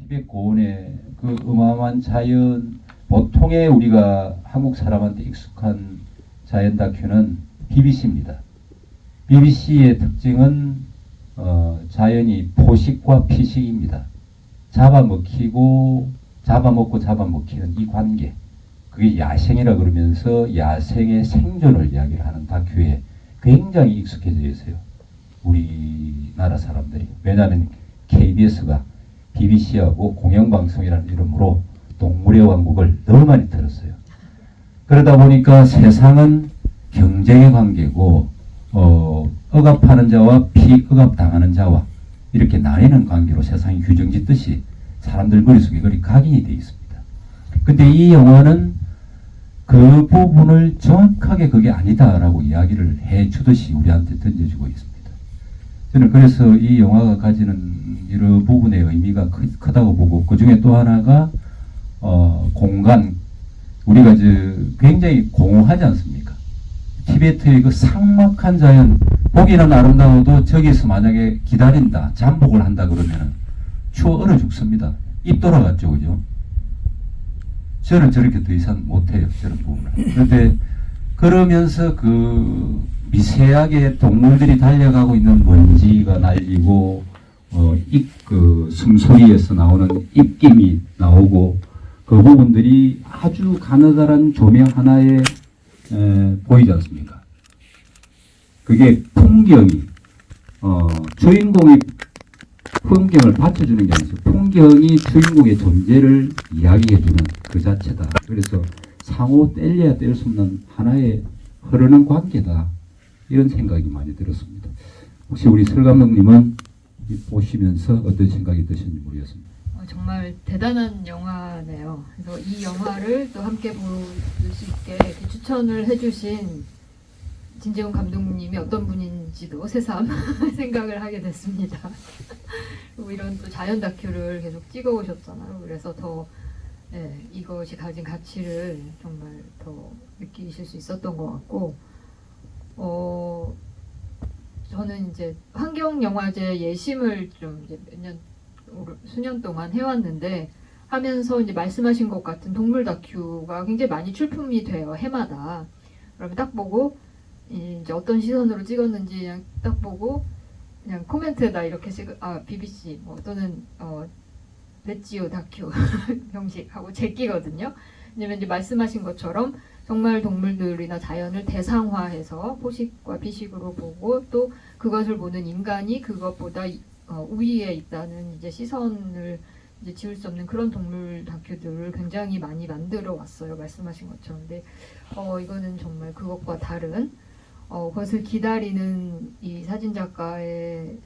티베트 고원의 그 어마어마한 자연, 보통의 우리가 한국 사람한테 익숙한 자연 다큐는 BBC입니다. BBC의 특징은 자연이 포식과 피식입니다. 잡아먹히고 잡아먹고 잡아먹히는 이 관계, 그게 야생이라 그러면서 야생의 생존을 이야기를 하는 다큐에 굉장히 익숙해져 있어요. 우리나라 사람들이. 왜냐하면 KBS가 BBC하고 공영방송이라는 이름으로 동물의 왕국을 너무 많이 들었어요. 그러다 보니까 세상은 경쟁의 관계고 억압하는 자와 피억압당하는 자와 이렇게 나뉘는 관계로 세상이 규정짓듯이 사람들 머릿속에 그리 각인이 되어 있습니다. 근데 이 영화는 그 부분을 정확하게 그게 아니다라고 이야기를 해주듯이 우리한테 던져주고 있습니다. 저는 그래서 이 영화가 가지는 여러 부분의 의미가 크다고 보고, 그 중에 또 하나가 공간, 우리가 굉장히 공허하지 않습니까? 티베트의 그 삭막한 자연, 보기는 아름다워도 저기서 만약에 기다린다, 잠복을 한다 그러면 추워 얼어 죽습니다. 입 돌아갔죠, 그죠? 저는 저렇게 더 이상 못해요, 저런 부분을. 그런데 그러면서 그 미세하게 동물들이 달려가고 있는 먼지가 날리고 그 숨소리에서 나오는 입김이 나오고, 그 부분들이 아주 가느다란 조명 하나에 보이지 않습니까? 그게 풍경이 주인공이 풍경을 받쳐주는 게 아니죠. 풍경이 주인공의 존재를 이야기해주는 그 자체다. 그래서 상호 뗄래야 뗄 수 없는 하나의 흐르는 관계다. 이런 생각이 많이 들었습니다. 혹시 우리 설 감독님은 보시면서 어떤 생각이 드셨는지 모르겠습니다. 정말 대단한 영화네요. 그래서 이 영화를 또 함께 볼 수 있게 추천을 해주신 진재훈 감독님이 어떤 분인지도 새삼 생각을 하게 됐습니다. 그리고 이런 또 자연 다큐를 계속 찍어오셨잖아요. 그래서 더 이것이 가진 가치를 정말 더 느끼실 수 있었던 것 같고, 저는 이제 환경영화제 예심을 좀 이제 수년 동안 해왔는데, 하면서 이제 말씀하신 것 같은 동물 다큐가 굉장히 많이 출품이 돼요, 해마다. 그러면 딱 보고 이제 어떤 시선으로 찍었는지 그냥 딱 보고 그냥 코멘트에다 이렇게 BBC 뭐 또는 넷지오 다큐 형식하고 제끼거든요. 왜냐면 이제 말씀하신 것처럼 정말 동물들이나 자연을 대상화해서 포식과 피식으로 보고, 또 그것을 보는 인간이 그것보다 우위에 있다는 이제 시선을 이제 지울 수 없는 그런 동물 다큐들을 굉장히 많이 만들어 왔어요. 말씀하신 것처럼. 근데 이거는 정말 그것과 다른 그것을 기다리는 이 사진 작가의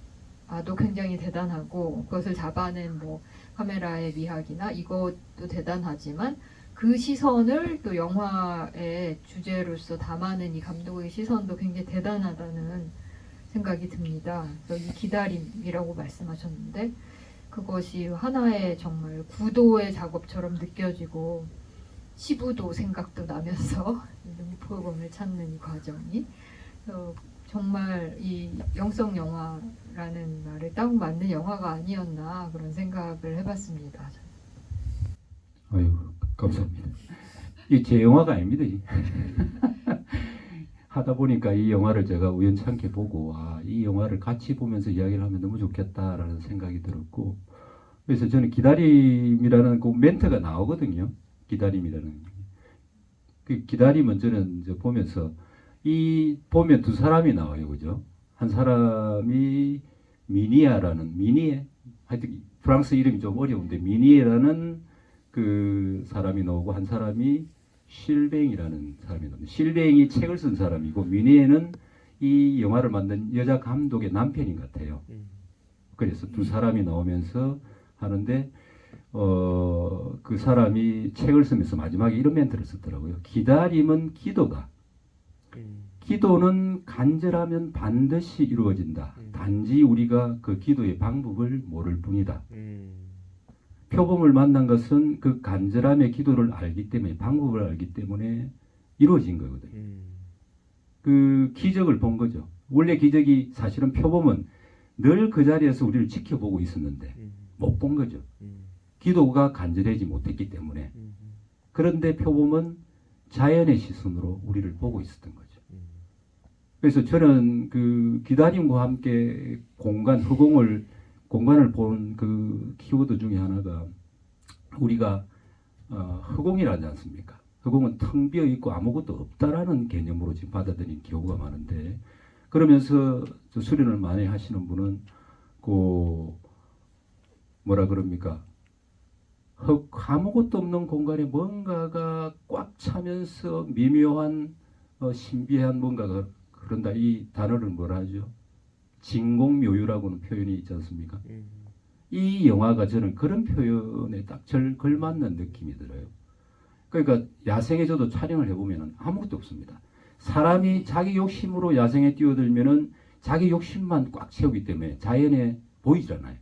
도 굉장히 대단하고, 그것을 잡아낸 뭐 카메라의 미학이나 이것도 대단하지만 그 시선을 또 영화의 주제로서 담아낸 이 감독의 시선도 굉장히 대단하다는 생각이 듭니다. 그래서 이 기다림이라고 말씀하셨는데 그것이 하나의 정말 구도의 작업처럼 느껴지고 시부도 생각도 나면서 포용을 찾는 이 과정이 정말 이 영성 영화라는 말에 딱 맞는 영화가 아니었나 그런 생각을 해봤습니다. 아유, 감사합니다. 이 제 영화가 아닙니다. 하다 보니까 이 영화를 제가 우연찮게 보고 이 영화를 같이 보면서 이야기를 하면 너무 좋겠다라는 생각이 들었고, 그래서 저는 기다림이라는 그 멘트가 나오거든요. 기다림이라는 그 기다림은 저는 이제 보면서 보면 두 사람이 나와요, 그죠? 한 사람이 미니에 하여튼 프랑스 이름이 좀 어려운데 미니에라는 그 사람이 나오고, 한 사람이 실뱅이라는 사람이 나옵니다. 실뱅이 책을 쓴 사람이고, 미니에는 이 영화를 만든 여자 감독의 남편인 것 같아요. 그래서 두 사람이 나오면서 하는데 그 사람이 책을 쓰면서 마지막에 이런 멘트를 썼더라고요. 기다림은 기도다. 기도는 간절하면 반드시 이루어진다. 단지 우리가 그 기도의 방법을 모를 뿐이다. 표범을 만난 것은 그 간절함의 기도를 알기 때문에, 방법을 알기 때문에 이루어진 거거든요. 그 기적을 본 거죠. 원래 기적이 사실은 표범은 늘 그 자리에서 우리를 지켜보고 있었는데 못 본 거죠. 기도가 간절해지 못했기 때문에. 그런데 표범은 자연의 시선으로 우리를 보고 있었던 거죠. 그래서 저는 그 기다림과 함께 공간을 보는 그 키워드 중에 하나가 우리가 허공이라지 않습니까? 허공은 텅 비어 있고 아무것도 없다라는 개념으로 지금 받아들인 경우가 많은데, 그러면서 수련을 많이 하시는 분은 그 뭐라 그럽니까? 아무것도 없는 공간에 뭔가가 꽉 차면서 미묘한 신비한 뭔가가 그런다. 이 단어를 뭐라 하죠? 진공묘유라고는 표현이 있지 않습니까? 이 영화가 저는 그런 표현에 딱 걸맞는 느낌이 들어요. 그러니까 야생에 저도 촬영을 해보면 아무것도 없습니다. 사람이 자기 욕심으로 야생에 뛰어들면은 자기 욕심만 꽉 채우기 때문에 자연에 보이질 않아요.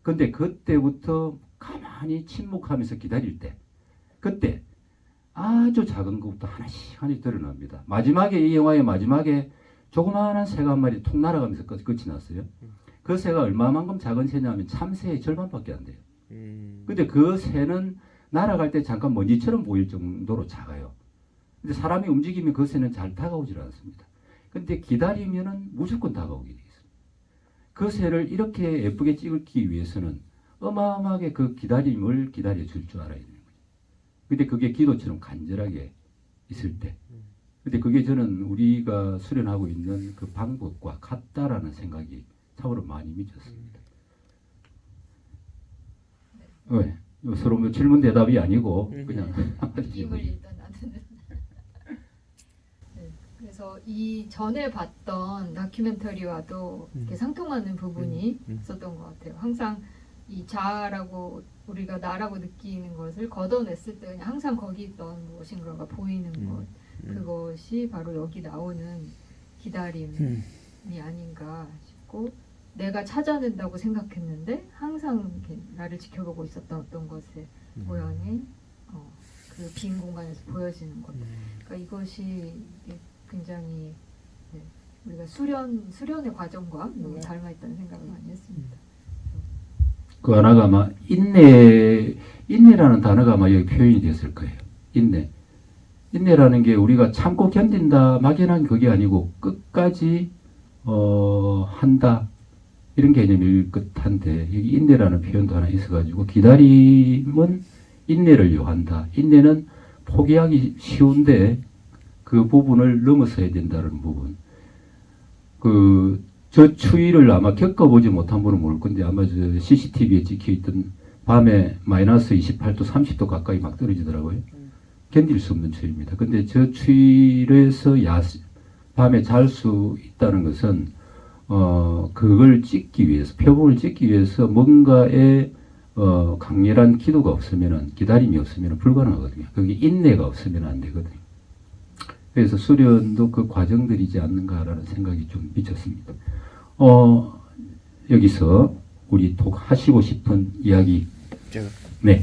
근데 그때부터 가만히 침묵하면서 기다릴 때, 그때 아주 작은 것부터 하나씩 드러납니다. 마지막에, 이 영화의 마지막에 조그마한 새가 한 마리 톡 날아가면서 끝이 났어요. 그 새가 얼마만큼 작은 새냐면 참새의 절반밖에 안 돼요. 근데 그 새는 날아갈 때 잠깐 먼지처럼 보일 정도로 작아요. 근데 사람이 움직이면 그 새는 잘 다가오질 않습니다. 근데 기다리면은 무조건 다가오게 돼 있어요. 그 새를 이렇게 예쁘게 찍기 위해서는 어마어마하게 그 기다림을 기다려 줄 줄 알아야 되는 거죠. 근데 그게 기도처럼 간절하게 있을 때. 근데 그게 저는 우리가 수련하고 있는 그 방법과 같다라는 생각이 참으로 많이 미쳤습니다. 왜? 서로 뭐 질문 대답이 아니고 그냥 느낌을 일단 나누는. 네, 그래서 이 전에 봤던 다큐멘터리와도 이렇게 상통하는 부분이 있었던 것 같아요. 항상 이 자아라고 우리가 나라고 느끼는 것을 걷어냈을 때 그냥 항상 거기 있던 무엇인가가 보이는 것, 그것이 바로 여기 나오는 기다림이 아닌가 싶고, 내가 찾아낸다고 생각했는데 항상 이렇게 나를 지켜보고 있었던 어떤 것의 모양이 그 빈 공간에서 보여지는 것. 그러니까 이것이 굉장히 우리가 수련의 과정과 너무 닮아있다는 생각을 많이 했습니다. 그 하나가 아마 인내라는 단어가 아마 여기 표현이 됐을 거예요. 인내라는 게 우리가 참고 견딘다 막연한 그게 아니고 끝까지 한다 이런 개념일 듯한데, 여기 인내라는 표현도 하나 있어가지고 기다림은 인내를 요한다. 인내는 포기하기 쉬운데 그 부분을 넘어서야 된다는 부분. 저 추위를 아마 겪어보지 못한 분은 모를 건데, 아마 저 CCTV에 찍혀있던 밤에 마이너스 28도, 30도 가까이 막 떨어지더라고요. 견딜 수 없는 추위입니다. 근데 저 추위에서 밤에 잘 수 있다는 것은, 그걸 찍기 위해서, 표본을 찍기 위해서 뭔가의, 강렬한 기도가 없으면은, 기다림이 없으면 불가능하거든요. 거기 인내가 없으면 안 되거든요. 그래서 수련도 그 과정들이지 않는가라는 생각이 좀 미쳤습니다. 여기서 우리 톡 하시고 싶은 이야기. 네.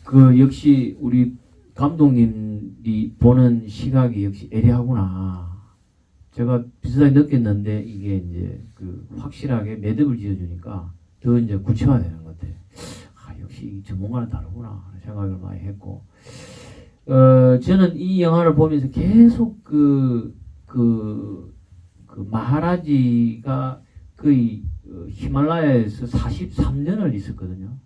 그 역시 우리 감독님이 보는 시각이 역시 애매하구나. 제가 비슷하게 느꼈는데 이게 이제 그 확실하게 매듭을 지어주니까 더 이제 구체화되는 것 같아요. 역시 전문가는 다르구나 하는 생각을 많이 했고, 저는 이 영화를 보면서 계속 그 마하라지가 거의 히말라야에서 43년을 있었거든요.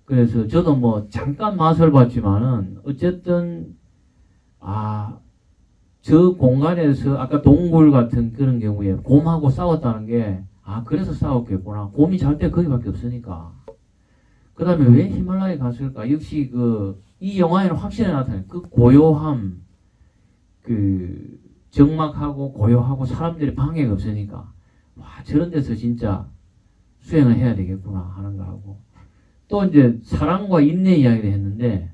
그래서 저도 뭐 잠깐 맛을 봤지만은 어쨌든 저 공간에서 아까 동굴 같은 그런 경우에 곰하고 싸웠다는 게 그래서 싸웠겠구나. 곰이 잘 때 거기밖에 없으니까. 그 다음에 왜 히말라야에 갔을까? 역시 이 영화에는 확실히 나타나요. 그 고요함, 그 적막하고 고요하고 사람들이 방해가 없으니까 저런 데서 진짜 수행을 해야 되겠구나 하는 거 하고, 또 이제 사랑과 인내 이야기를 했는데,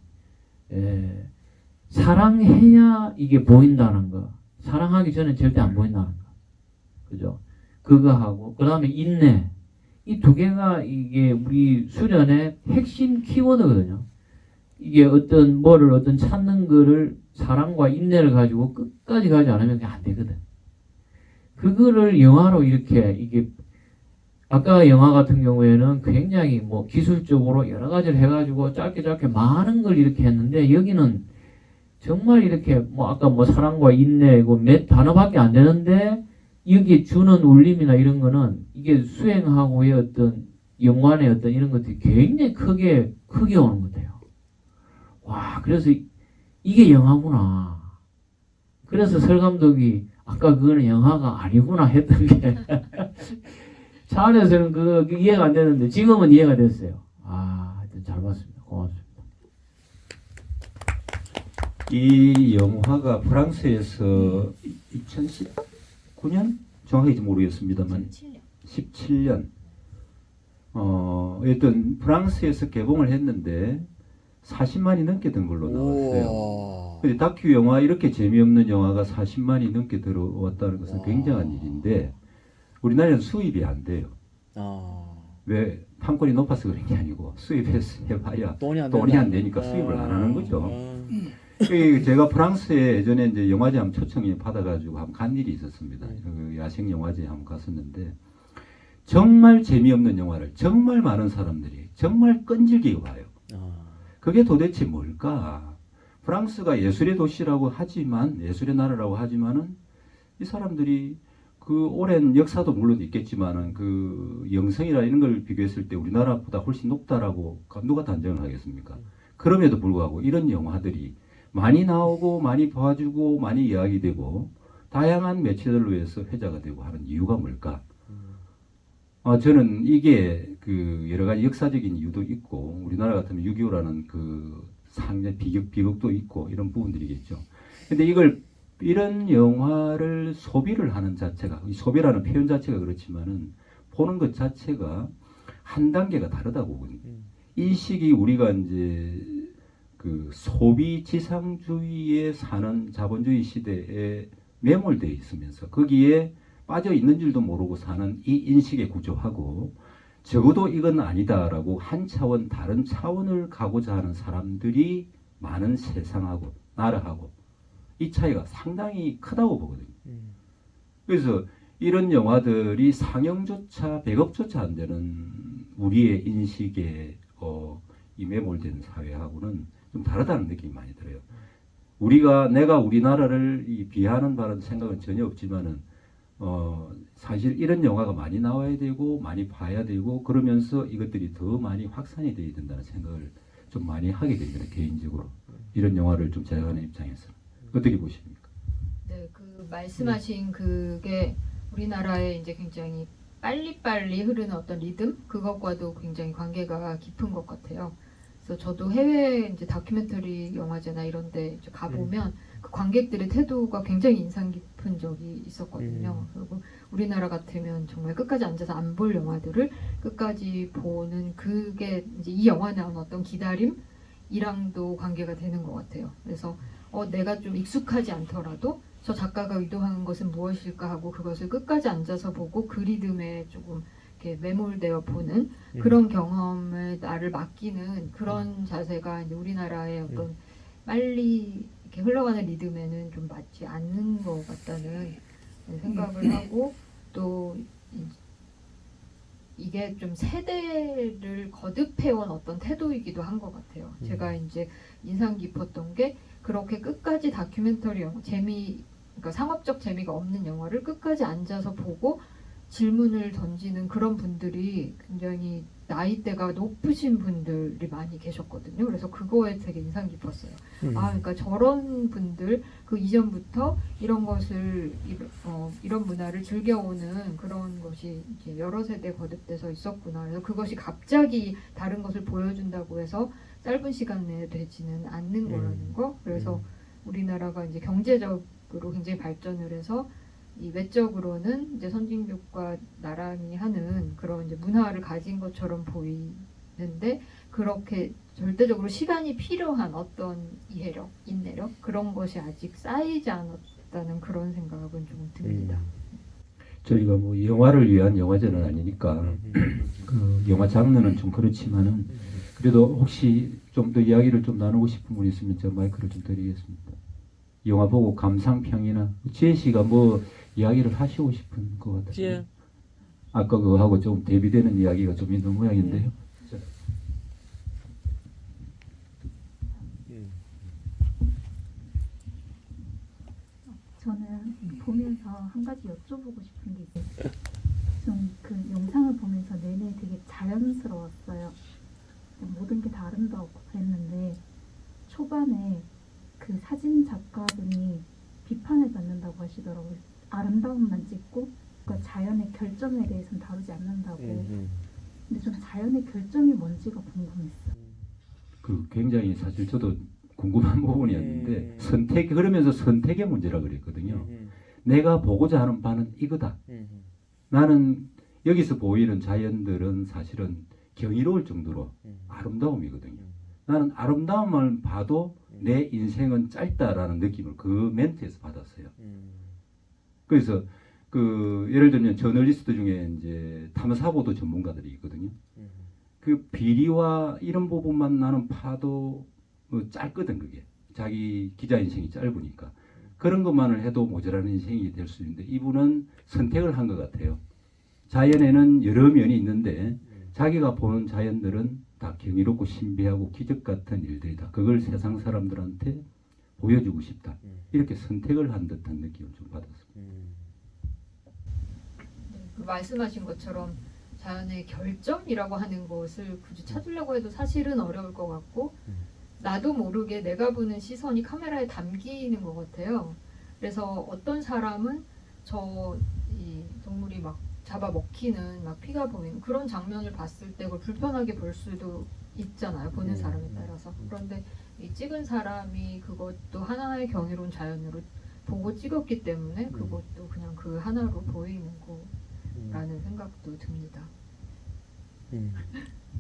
사랑해야 이게 보인다는 거, 사랑하기 전에 절대 안 보인다는 거, 그죠? 그거 하고, 그 다음에 인내. 이 두 개가 이게 우리 수련의 핵심 키워드거든요. 이게 어떤 찾는 거를 사랑과 인내를 가지고 끝까지 가지 않으면 그게 안 되거든. 그거를 영화로 이렇게 이게 아까 영화 같은 경우에는 굉장히 뭐 기술적으로 여러 가지를 해가지고 짧게 많은 걸 이렇게 했는데 여기는 정말 이렇게 뭐 아까 뭐 사랑과 인내 이거 몇 단어밖에 안 되는데 여기 주는 울림이나 이런 거는 이게 수행하고의 어떤 연관의 어떤 이런 것들이 굉장히 크게 오는 것 같아요. 와, 그래서 이게 영화구나. 그래서 설 감독이 아까 그거는 영화가 아니구나 했던 게 차 안에서는 그 이해가 안 되는데 지금은 이해가 됐어요. 아, 하여튼 잘 봤습니다. 고맙습니다. 이 영화가 프랑스에서 2019년 정확히 모르겠습니다만 17년 어떤 프랑스에서 개봉을 했는데 40만이 넘게 든 걸로 나왔어요. 우와. 근데 다큐 영화 이렇게 재미없는 영화가 40만이 넘게 들어왔다는 것은 굉장한 일인데 우리나라에는 수입이 안 돼요. 아. 왜 판권이 높아서 그런 게 아니고 수입해봐야 돈이 안 돈이 안 되니까 수입을 안 하는 거죠. 제가 프랑스에 예전에 이제 영화제 한번 초청이 받아가지고 한번 간 일이 있었습니다. 그 야생 영화제 한번 갔었는데 정말 재미없는 영화를 정말 많은 사람들이 정말 끈질기게 봐요. 그게 도대체 뭘까? 프랑스가 예술의 도시라고 하지만 예술의 나라라고 하지만은 이 사람들이 그 오랜 역사도 물론 있겠지만은 그 영성이나 이런 걸 비교했을 때 우리나라보다 훨씬 높다라고 누가 단정을 하겠습니까? 그럼에도 불구하고 이런 영화들이 많이 나오고 많이 봐주고 많이 이야기되고 다양한 매체들로 해서 회자가 되고 하는 이유가 뭘까? 저는 이게 그 여러 가지 역사적인 이유도 있고 우리나라 같으면 6.25라는 그 상대 비극도 있고 이런 부분들이겠죠. 근데 이런 영화를 소비를 하는 자체가 이 소비라는 표현 자체가 그렇지만은 보는 것 자체가 한 단계가 다르다고 보거든요. 인식이 우리가 이제 그 소비 지상주의에 사는 자본주의 시대에 매몰되어 있으면서 거기에 빠져 있는 줄도 모르고 사는 이 인식의 구조하고 적어도 이건 아니다라고 한 차원 다른 차원을 가고자 하는 사람들이 많은 세상하고 나라하고 이 차이가 상당히 크다고 보거든요. 그래서 이런 영화들이 상영조차 배급조차 안 되는 우리의 인식에 이 매몰된 사회하고는 좀 다르다는 느낌이 많이 들어요. 내가 우리나라를 비하하는 바라는 생각은 전혀 없지만은 사실 이런 영화가 많이 나와야 되고 많이 봐야 되고 그러면서 이것들이 더 많이 확산이 돼야 된다는 생각을 좀 많이 하게 됩니다. 개인적으로 이런 영화를 좀 제작하는 입장에서 어떻게 보십니까? 네, 그 말씀하신 그게 우리나라의 이제 굉장히 빨리빨리 흐르는 어떤 리듬 그것과도 굉장히 관계가 깊은 것 같아요. 그래서 저도 해외 이제 다큐멘터리 영화제나 이런데 가보면 그 관객들의 태도가 굉장히 인상 깊은 적이 있었거든요. 그리고 우리나라 같으면 정말 끝까지 앉아서 안 볼 영화들을 끝까지 보는 그게 이제 이 영화에 나온 어떤 기다림이랑도 관계가 되는 것 같아요. 그래서 내가 좀 익숙하지 않더라도 저 작가가 의도하는 것은 무엇일까 하고 그것을 끝까지 앉아서 보고 그 리듬에 조금 이렇게 매몰되어 보는 그런 경험을 나를 맡기는 그런 자세가 이제 우리나라의 어떤 빨리 이렇게 흘러가는 리듬에는 좀 맞지 않는 것 같다는 생각을 하고 또 이게 좀 세대를 거듭해온 어떤 태도이기도 한 것 같아요. 제가 이제 인상 깊었던 게 그렇게 끝까지 다큐멘터리 영화 그러니까 상업적 재미가 없는 영화를 끝까지 앉아서 보고 질문을 던지는 그런 분들이 굉장히 나이대가 높으신 분들이 많이 계셨거든요. 그래서 그거에 되게 인상 깊었어요. 그러니까 저런 분들 그 이전부터 이런 것을 이런 문화를 즐겨오는 그런 것이 이제 여러 세대 거듭돼서 있었구나. 그래서 그것이 갑자기 다른 것을 보여준다고 해서 짧은 시간 내에 되지는 않는 거라는 거. 그래서 우리나라가 이제 경제적으로 굉장히 발전을 해서 이 외적으로는 이제 선진국과 나란히 하는 그런 이제 문화를 가진 것처럼 보이는데 그렇게 절대적으로 시간이 필요한 어떤 이해력, 인내력 그런 것이 아직 쌓이지 않았다는 그런 생각은 좀 듭니다. 저희가 뭐 영화를 위한 영화제는 아니니까 그 영화 장르는 좀 그렇지만은 그래도 혹시 좀 더 이야기를 좀 나누고 싶은 분 있으면 제가 마이크를 좀 드리겠습니다. 영화 보고 감상평이나 지혜 씨가 뭐 이야기를 하시고 싶은 것 같아요. 예. 아까 그거하고 좀 대비되는 이야기가 좀 있는 모양인데요. 저는 보면서 한 가지 여쭤보고 싶은 게 있어요. 좀 그 영상을 보면서 내내 되게 자연스러웠어요. 모든 게 다 아름다웠고 그랬는데 초반에 그 사진 작가분이 비판을 받는다고 하시더라고요. 아름다움만 찍고 그러니까 자연의 결점에 대해서는 다루지 않는다고. 근데 좀 자연의 결점이 뭔지가 궁금했어요. 그 굉장히 사실 저도 궁금한 부분이었는데 그러면서 선택의 문제라 그랬거든요. 내가 보고자 하는 바는 이거다. 나는 여기서 보이는 자연들은 사실은 경이로울 정도로 아름다움이거든요. 나는 아름다움을 봐도 내 인생은 짧다라는 느낌을 그 멘트에서 받았어요. 그래서 그 예를 들면 저널리스트 중에 이제 탐사보도 전문가들이 있거든요. 그 비리와 이런 부분만 나는 파도 짧거든 그게. 자기 기자 인생이 짧으니까. 그런 것만을 해도 모자라는 인생이 될 수 있는데 이분은 선택을 한 것 같아요. 자연에는 여러 면이 있는데 자기가 보는 자연들은 다 경이롭고 신비하고 기적 같은 일들이다. 그걸 세상 사람들한테 보여주고 싶다. 이렇게 선택을 한 듯한 느낌을 좀 받았습니다. 그 말씀하신 것처럼 자연의 결점이라고 하는 것을 굳이 찾으려고 해도 사실은 어려울 것 같고 나도 모르게 내가 보는 시선이 카메라에 담기는 것 같아요. 그래서 어떤 사람은 이 동물이 막 잡아 먹히는 막 피가 보이는 그런 장면을 봤을 때 그걸 불편하게 볼 수도 있잖아요. 보는 사람에 따라서. 그런데 이 찍은 사람이 그것도 하나의 경이로운 자연으로 보고 찍었기 때문에 그것도 그냥 그 하나로 보이는 거라는 생각도 듭니다.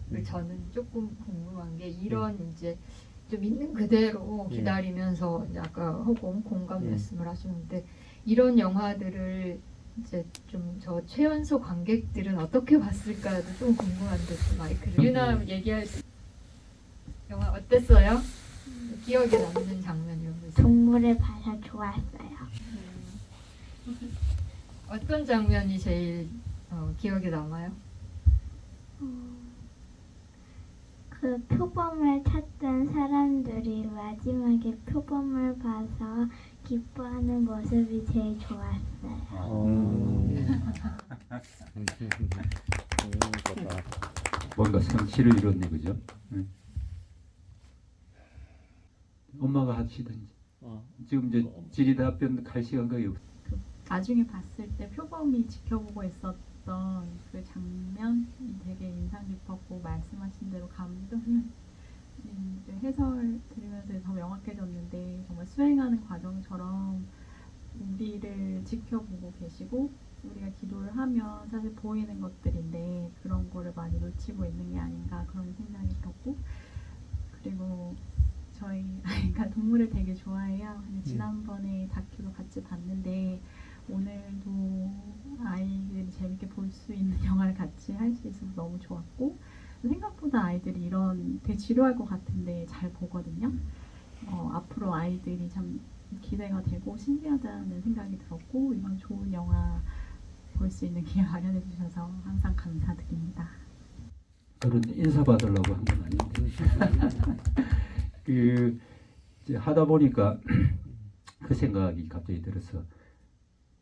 그리고 저는 조금 궁금한 게 이런 이제 좀 있는 그대로 기다리면서 이제 아까 허공 공감 말씀을 하셨는데 이런 영화들을 이제 좀 저 최연소 관객들은 어떻게 봤을까도 좀 궁금한데 좀 마이크를 유나 얘기할 수 영화 어땠어요? 기억에 남는 장면 이런 거 있어요? 동물을 봐서 좋았어요. 어떤 장면이 제일 기억에 남아요? 그 표범을 찾던 사람들이 마지막에 표범을 봐서 기뻐하는 모습이 제일 좋았어요. 뭔가 성취를 이뤘네 그죠? 네. 엄마가 하시든지 지금 이제 질의 답변 할 시간 거의 없어요. 나중에 봤을 때 표범이 지켜보고 있었던 그 장면이 되게 인상 깊었고 말씀하신 대로 감동을 이제 해설 들으면서 더 명확해졌는데 정말 수행하는 과정처럼 우리를 지켜보고 계시고 우리가 기도를 하면 사실 보이는 것들인데 그런 거를 많이 놓치고 있는 게 아닌가 그런 생각이 들었고 그리고 저희 아이가 동물을 되게 좋아해요. 근데 지난번에 다큐도 같이 봤는데 오늘도 아이들이 재밌게 볼 수 있는 영화를 같이 할 수 있어서 너무 좋았고 생각보다 아이들이 이런 되게 지루할 것 같은데 잘 보거든요. 앞으로 아이들이 참 기대가 되고 신기하다는 생각이 들었고 이런 좋은 영화 볼 수 있는 기회 마련해 주셔서 항상 감사드립니다. 그런 인사 받으려고 한 건 아닌데 그 이제 하다 보니까 그 생각이 갑자기 들어서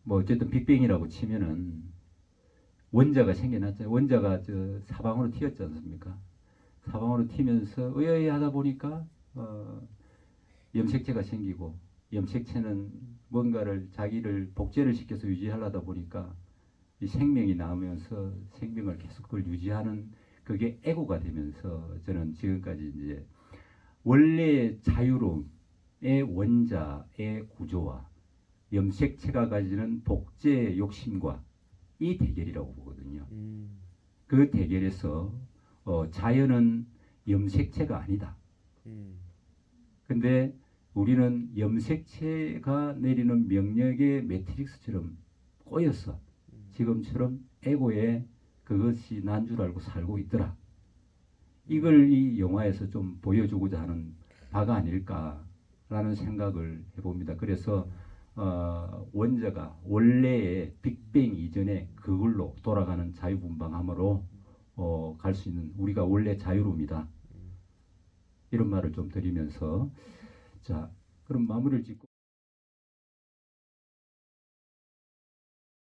뭐 어쨌든 빅뱅이라고 치면은 원자가 생겨났잖아요. 원자가 저 사방으로 튀었지 않습니까? 사방으로 튀면서 의아해 하다 보니까 염색체가 생기고 염색체는 뭔가를 자기를 복제를 시켜서 유지하려다 보니까 이 생명이 나오면서 생명을 계속 그걸 유지하는 그게 에고가 되면서 저는 지금까지 이제 원래 자유로움의 원자의 구조와 염색체가 가지는 복제 욕심과 이 대결이라고 보거든요. 그 대결에서 자연은 염색체가 아니다. 근데 우리는 염색체가 내리는 명령의 매트릭스처럼 꼬였어. 지금처럼 에고에 그것이 난 줄 알고 살고 있더라. 이걸 이 영화에서 좀 보여주고자 하는 바가 아닐까라는 생각을 해봅니다. 그래서 원자가 원래의 빅뱅 이전에 그걸로 돌아가는 자유분방함으로 갈 수 있는 우리가 원래 자유로움이다. 이런 말을 좀 드리면서 자 그럼 마무리를 짓고